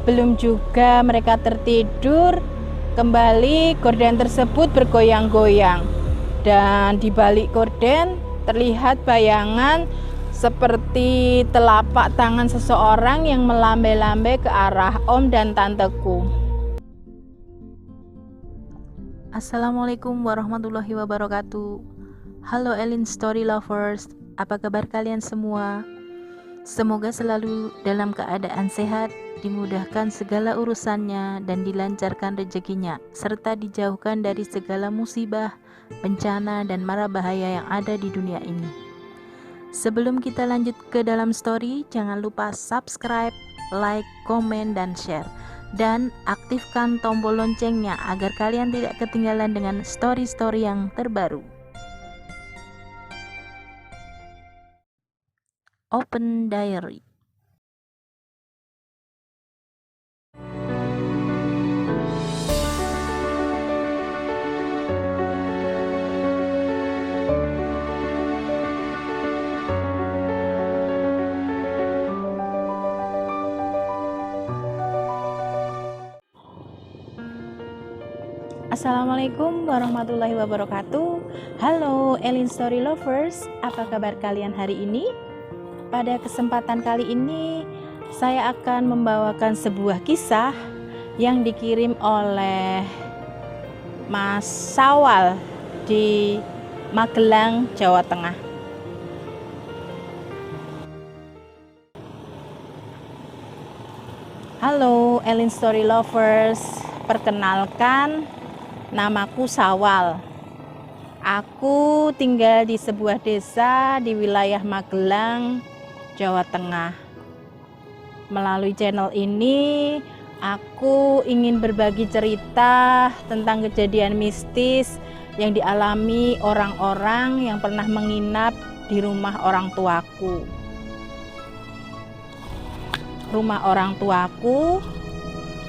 Belum juga mereka tertidur, kembali gorden tersebut bergoyang-goyang. Dan di balik gorden terlihat bayangan seperti telapak tangan seseorang yang melambai-lambai ke arah om dan tanteku. Assalamualaikum warahmatullahi wabarakatuh. Halo Elin Story Lovers, apa kabar kalian semua? Semoga selalu dalam keadaan sehat, dimudahkan segala urusannya dan dilancarkan rezekinya, serta dijauhkan dari segala musibah, bencana, dan mara bahaya yang ada di dunia ini. Sebelum kita lanjut ke dalam story, jangan lupa subscribe, like, komen, dan share. Dan aktifkan tombol loncengnya agar kalian tidak ketinggalan dengan story-story yang terbaru. Open Diary. Assalamualaikum warahmatullahi wabarakatuh. Halo Elin Story Lovers, apa kabar kalian hari ini? Pada kesempatan kali ini saya akan membawakan sebuah kisah yang dikirim oleh Mas Sawal di Magelang, Jawa Tengah. Halo Elin Story Lovers, perkenalkan, namaku Sawal. Aku tinggal di sebuah desa di wilayah Magelang, Jawa Tengah. Melalui channel ini, aku ingin berbagi cerita tentang kejadian mistis yang dialami orang-orang yang pernah menginap di rumah orang tuaku. Rumah orang tuaku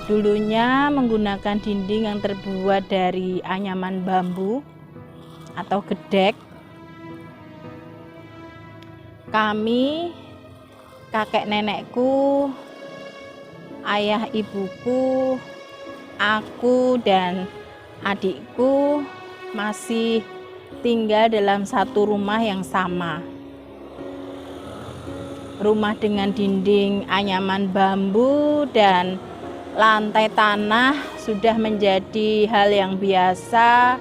dulunya menggunakan dinding yang terbuat dari anyaman bambu atau gedek. Kami, kakek nenekku, ayah ibuku, aku dan adikku masih tinggal dalam satu rumah yang sama. Rumah dengan dinding anyaman bambu dan lantai tanah sudah menjadi hal yang biasa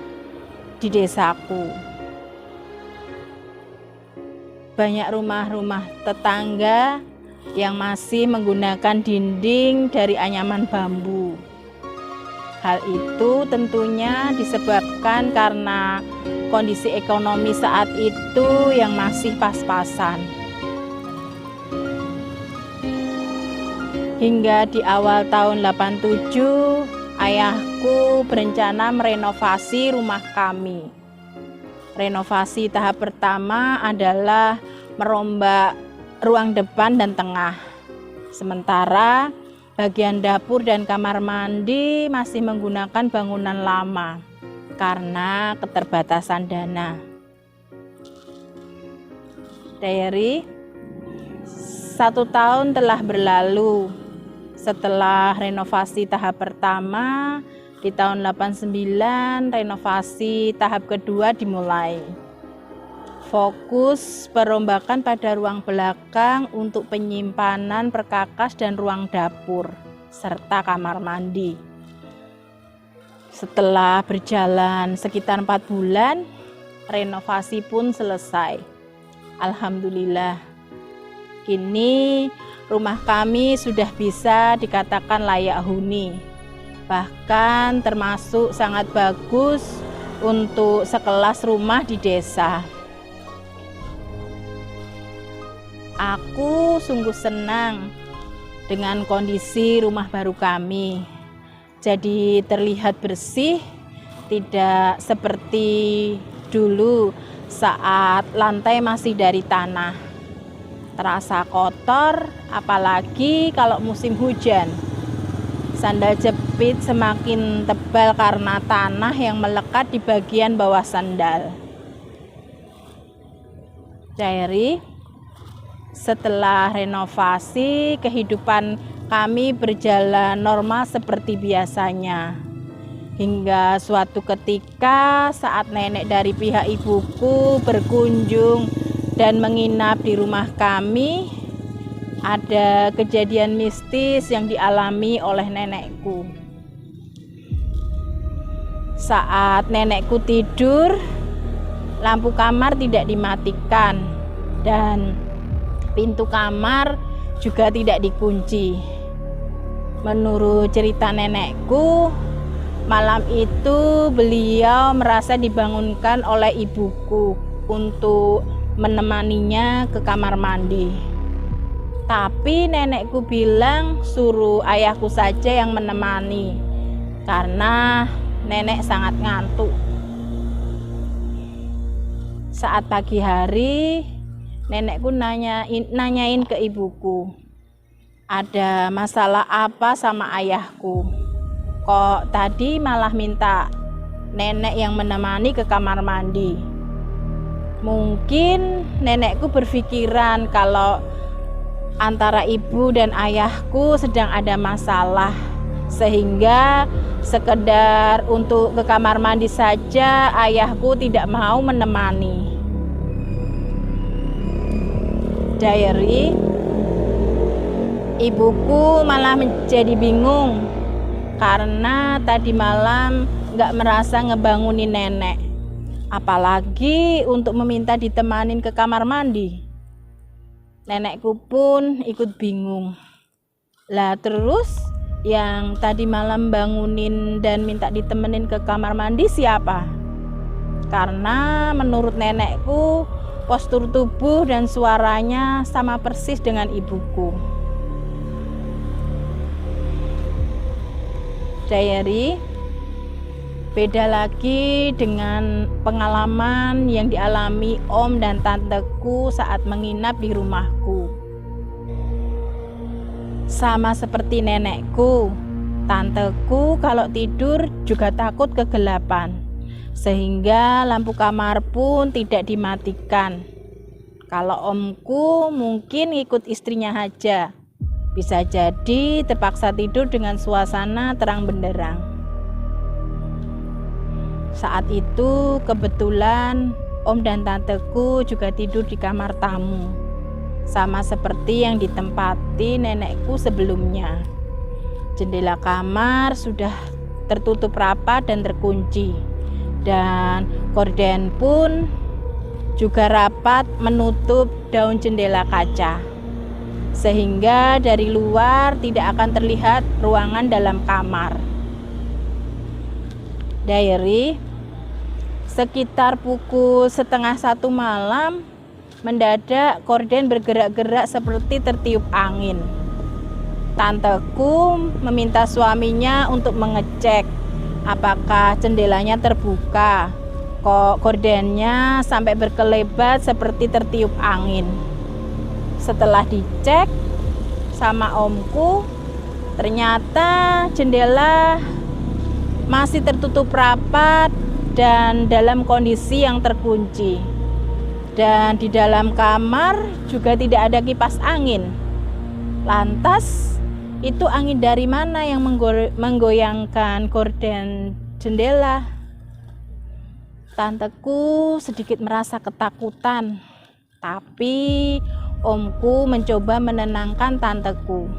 di desaku. Banyak rumah-rumah tetangga yang masih menggunakan dinding dari anyaman bambu. Hal itu tentunya disebabkan karena kondisi ekonomi saat itu yang masih pas-pasan. Hingga di awal tahun 87, ayahku berencana merenovasi rumah kami. Renovasi tahap pertama adalah merombak ruang depan dan tengah. Sementara bagian dapur dan kamar mandi masih menggunakan bangunan lama karena keterbatasan dana. Diary, 1 tahun telah berlalu setelah renovasi tahap pertama. Di tahun 89, renovasi tahap kedua dimulai. Fokus perombakan pada ruang belakang untuk penyimpanan perkakas dan ruang dapur, serta kamar mandi. Setelah berjalan sekitar 4 bulan, renovasi pun selesai. Alhamdulillah, kini rumah kami sudah bisa dikatakan layak huni. Bahkan termasuk sangat bagus untuk sekelas rumah di desa. Aku sungguh senang dengan kondisi rumah baru kami. Jadi terlihat bersih, tidak seperti dulu saat lantai masih dari tanah. Terasa kotor, apalagi kalau musim hujan. Sandal jepit semakin tebal karena tanah yang melekat di bagian bawah sandal. Diary, setelah renovasi, kehidupan kami berjalan normal seperti biasanya. Hingga suatu ketika saat nenek dari pihak ibuku berkunjung dan menginap di rumah kami, ada kejadian mistis yang dialami oleh nenekku. Saat nenekku tidur, lampu kamar tidak dimatikan dan pintu kamar juga tidak dikunci. Menurut cerita nenekku, malam itu beliau merasa dibangunkan oleh ibuku untuk menemaninya ke kamar mandi. Tapi nenekku bilang suruh ayahku saja yang menemani karena nenek sangat ngantuk. Saat pagi hari, nenekku nanyain ke ibuku, ada masalah apa sama ayahku? Kok tadi malah minta nenek yang menemani ke kamar mandi? Mungkin nenekku berpikiran kalau antara ibu dan ayahku sedang ada masalah, sehingga sekedar untuk ke kamar mandi saja ayahku tidak mau menemani. Diary, ibuku malah menjadi bingung karena tadi malam gak merasa ngebangunin nenek, apalagi untuk meminta ditemanin ke kamar mandi. Nenekku pun ikut bingung. Lah terus yang tadi malam bangunin dan minta ditemenin ke kamar mandi siapa? Karena menurut nenekku postur tubuh dan suaranya sama persis dengan ibuku. Diary, beda lagi dengan pengalaman yang dialami om dan tanteku saat menginap di rumahku. Sama seperti nenekku, tanteku kalau tidur juga takut kegelapan, sehingga lampu kamar pun tidak dimatikan. Kalau omku mungkin ikut istrinya aja, bisa jadi terpaksa tidur dengan suasana terang benderang. Saat itu kebetulan om dan tanteku juga tidur di kamar tamu, sama seperti yang ditempati nenekku sebelumnya. Jendela kamar sudah tertutup rapat dan terkunci, dan gorden pun juga rapat menutup daun jendela kaca, sehingga dari luar tidak akan terlihat ruangan dalam kamar. Diary, sekitar pukul 12:30 malam, mendadak gorden bergerak-gerak seperti tertiup angin. Tanteku meminta suaminya untuk mengecek apakah jendelanya terbuka. Kok gordennya sampai berkelebat seperti tertiup angin. Setelah dicek sama omku, ternyata jendela masih tertutup rapat dan dalam kondisi yang terkunci. Dan di dalam kamar juga tidak ada kipas angin. Lantas itu angin dari mana yang menggoyangkan gorden jendela? Tanteku sedikit merasa ketakutan, tapi omku mencoba menenangkan tanteku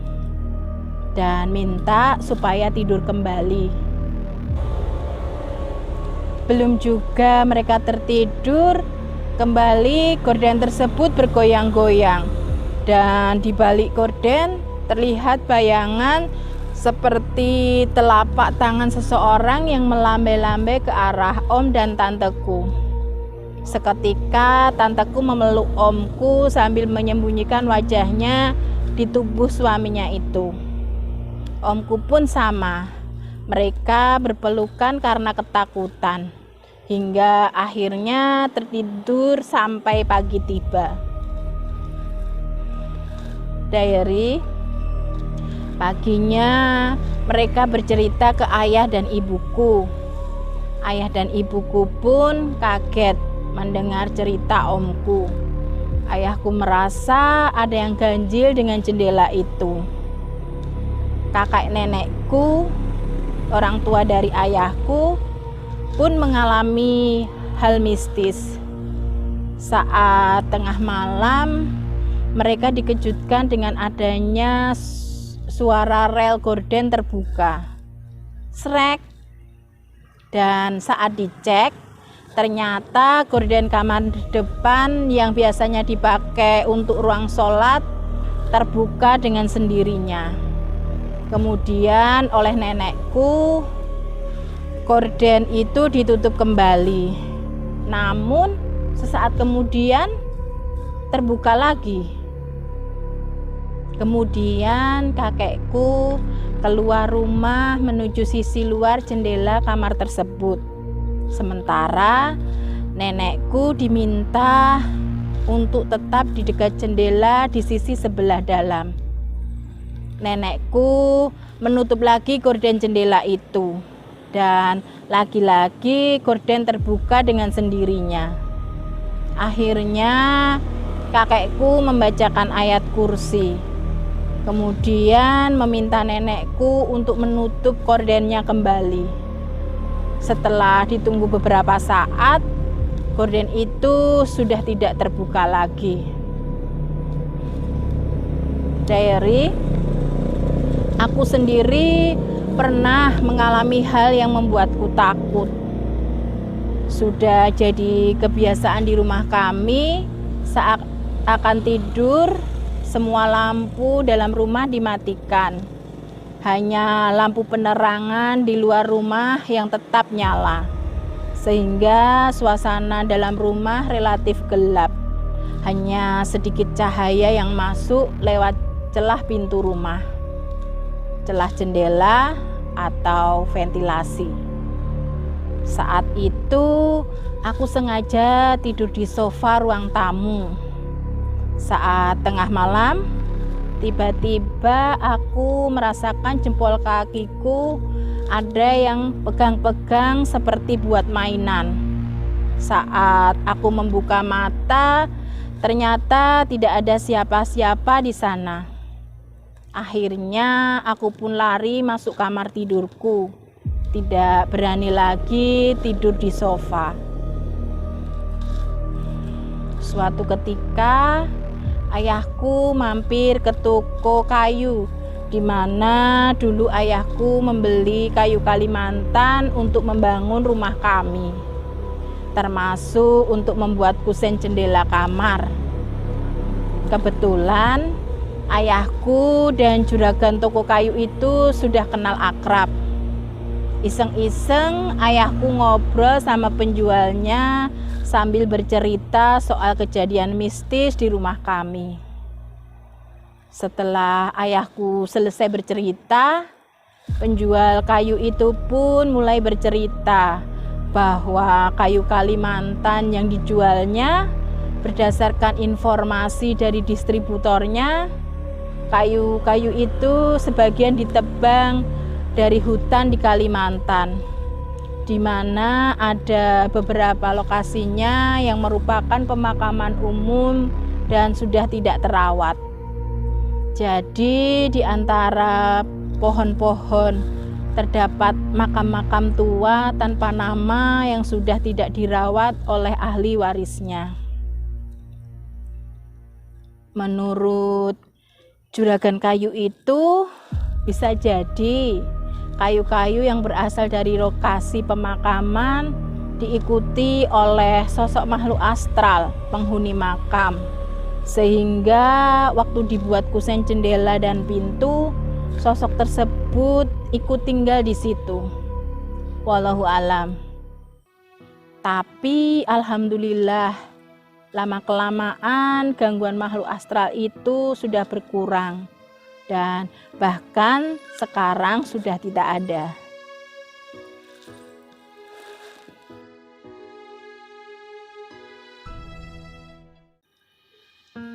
dan minta supaya tidur kembali. Belum juga mereka tertidur, kembali gorden tersebut bergoyang-goyang, dan di balik gorden terlihat bayangan seperti telapak tangan seseorang yang melambai-lambai ke arah om dan tanteku. Seketika tanteku memeluk omku sambil menyembunyikan wajahnya di tubuh suaminya itu. Omku pun sama, mereka berpelukan karena ketakutan. Hingga akhirnya tertidur sampai pagi tiba. Diary, paginya mereka bercerita ke ayah dan ibuku. Ayah dan ibuku pun kaget mendengar cerita omku. Ayahku merasa ada yang ganjil dengan jendela itu. kakek nenekku, orang tua dari ayahku pun mengalami hal mistis. Saat tengah malam, mereka dikejutkan dengan adanya suara rel gorden terbuka. Srek. Dan saat dicek, ternyata gorden kamar depan yang biasanya dipakai untuk ruang sholat terbuka dengan sendirinya. Kemudian oleh nenekku, gorden itu ditutup kembali. Namun sesaat kemudian terbuka lagi. Kemudian kakekku keluar rumah menuju sisi luar jendela kamar tersebut. Sementara nenekku diminta untuk tetap di dekat jendela di sisi sebelah dalam. Nenekku menutup lagi gorden jendela itu, dan lagi-lagi gorden terbuka dengan sendirinya. Akhirnya kakekku membacakan ayat kursi, kemudian meminta nenekku untuk menutup gordennya kembali. Setelah ditunggu beberapa saat, gorden itu sudah tidak terbuka lagi. Diary, aku sendiri pernah mengalami hal yang membuatku takut. Sudah jadi kebiasaan di rumah kami, saat akan tidur, semua lampu dalam rumah dimatikan. Hanya lampu penerangan di luar rumah yang tetap nyala, sehingga suasana dalam rumah relatif gelap. Hanya sedikit cahaya yang masuk lewat celah pintu rumah, celah jendela atau ventilasi. Saat itu aku sengaja tidur di sofa ruang tamu. Saat tengah malam, tiba-tiba aku merasakan jempol kakiku ada yang pegang-pegang seperti buat mainan. Saat aku membuka mata, ternyata tidak ada siapa-siapa di sana. Akhirnya aku pun lari masuk kamar tidurku. Tidak berani lagi tidur di sofa. Suatu ketika ayahku mampir ke toko kayu, di mana dulu ayahku membeli kayu Kalimantan untuk membangun rumah kami, termasuk untuk membuat kusen jendela kamar. Kebetulan ayahku dan juragan toko kayu itu sudah kenal akrab. Iseng-iseng ayahku ngobrol sama penjualnya sambil bercerita soal kejadian mistis di rumah kami. Setelah ayahku selesai bercerita, penjual kayu itu pun mulai bercerita bahwa kayu Kalimantan yang dijualnya berdasarkan informasi dari distributornya, kayu-kayu itu sebagian ditebang dari hutan di Kalimantan, di mana ada beberapa lokasinya yang merupakan pemakaman umum dan sudah tidak terawat. Jadi di antara pohon-pohon terdapat makam-makam tua tanpa nama yang sudah tidak dirawat oleh ahli warisnya. Menurut juragan kayu itu, bisa jadi kayu-kayu yang berasal dari lokasi pemakaman diikuti oleh sosok makhluk astral penghuni makam, sehingga waktu dibuat kusen jendela dan pintu, sosok tersebut ikut tinggal di situ. Wallahu alam. Tapi alhamdulillah, lama-kelamaan gangguan makhluk astral itu sudah berkurang. Dan bahkan sekarang sudah tidak ada.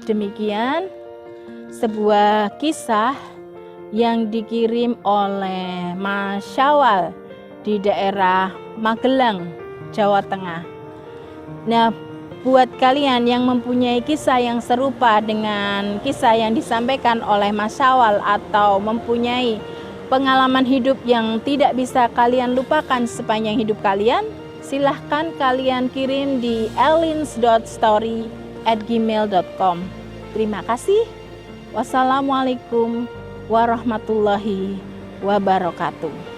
Demikian sebuah kisah yang dikirim oleh Mas Syawal di daerah Magelang, Jawa Tengah. Nah, buat kalian yang mempunyai kisah yang serupa dengan kisah yang disampaikan oleh Mas Syawal atau mempunyai pengalaman hidup yang tidak bisa kalian lupakan sepanjang hidup kalian, silahkan kalian kirim di elins.story@gmail.com. Terima kasih. Wassalamualaikum warahmatullahi wabarakatuh.